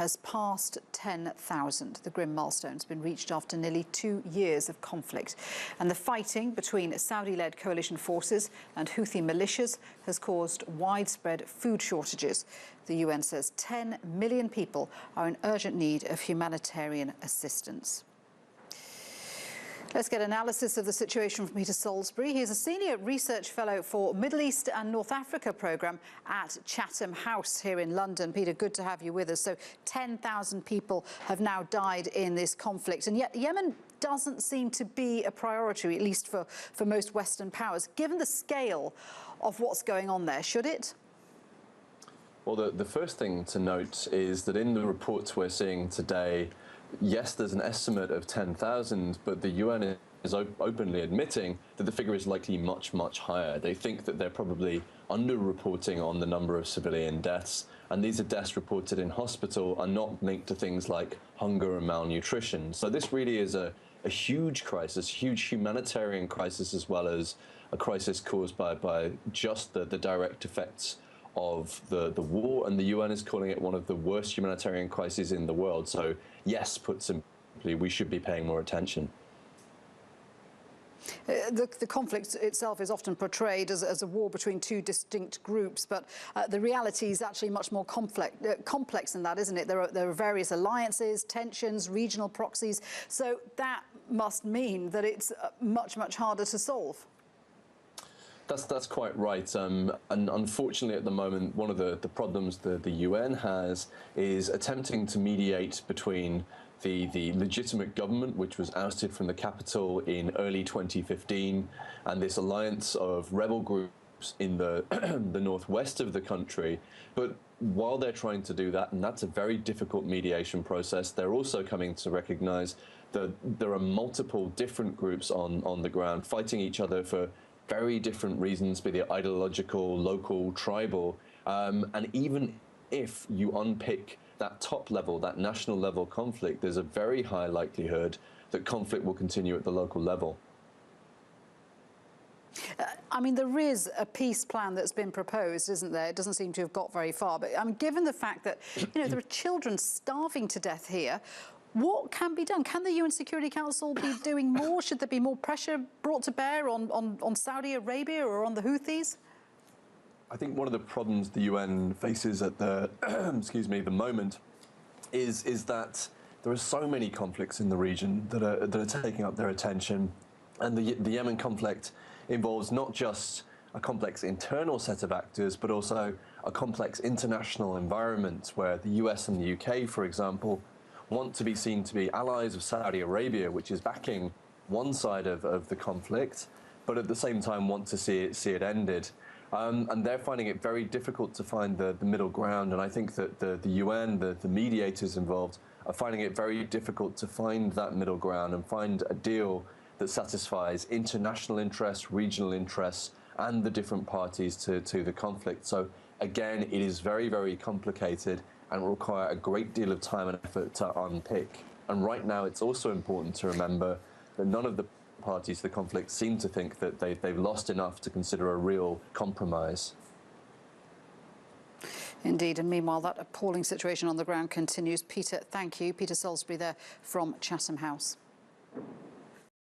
has passed 10,000. The grim milestone has been reached after nearly 2 years of conflict. And the fighting between Saudi-led coalition forces and Houthi militias has caused widespread food shortages. The UN says 10 million people are in urgent need of humanitarian assistance. Let's get analysis of the situation from Peter Salisbury. He is a senior research fellow for Middle East and North Africa programme at Chatham House here in London. Peter, good to have you with us. So 10,000 people have now died in this conflict, and yet Yemen doesn't seem to be a priority, at least for most Western powers. Given the scale of what's going on there, should it? Well, the first thing to note is that in the reports we're seeing today, yes, there's an estimate of 10,000, but the UN is openly admitting that the figure is likely much, much higher. They think that they're probably under-reporting on the number of civilian deaths, and these are deaths reported in hospital are not linked to things like hunger and malnutrition. So this really is a huge crisis, huge humanitarian crisis, as well as a crisis caused by just the direct effects of the war, and the UN is calling it one of the worst humanitarian crises in the world. So yes, put simply, we should be paying more attention. The conflict itself is often portrayed as a war between two distinct groups, but the reality is actually much more complex than that, isn't it? There are various alliances, tensions, regional proxies, so that must mean that it's much, much harder to solve. That's quite right, and unfortunately at the moment one of the problems the UN has is attempting to mediate between the legitimate government, which was ousted from the capital in early 2015, and this alliance of rebel groups in the the northwest of the country. But while they're trying to do that, and that's a very difficult mediation process, they're also coming to recognize that there are multiple different groups on the ground fighting each other for very different reasons, be they ideological, local, tribal, and even if you unpick that top level, that national level conflict, there's a very high likelihood that conflict will continue at the local level. I mean, there is a peace plan that's been proposed, isn't there? It doesn't seem to have got very far. But I mean, given the fact that, there are children starving to death here, what can be done? Can the UN Security Council be doing more? Should there be more pressure brought to bear on Saudi Arabia or on the Houthis? I think one of the problems the UN faces at the the moment is that there are so many conflicts in the region that are taking up their attention, and the Yemen conflict involves not just a complex internal set of actors, but also a complex international environment where the US and the UK, for example, want to be seen to be allies of Saudi Arabia, which is backing one side of the conflict, but at the same time want to see it ended. And they're finding it very difficult to find the middle ground, and I think that the UN, the mediators involved, are finding it very difficult to find that middle ground and find a deal that satisfies international interests, regional interests, and the different parties to the conflict. So again, it is very, very complicated and will require a great deal of time and effort to unpick. And right now, it's also important to remember that none of the parties to the conflict seem to think that they've lost enough to consider a real compromise. Indeed, and meanwhile, that appalling situation on the ground continues. Peter, thank you. Peter Salisbury there from Chatham House.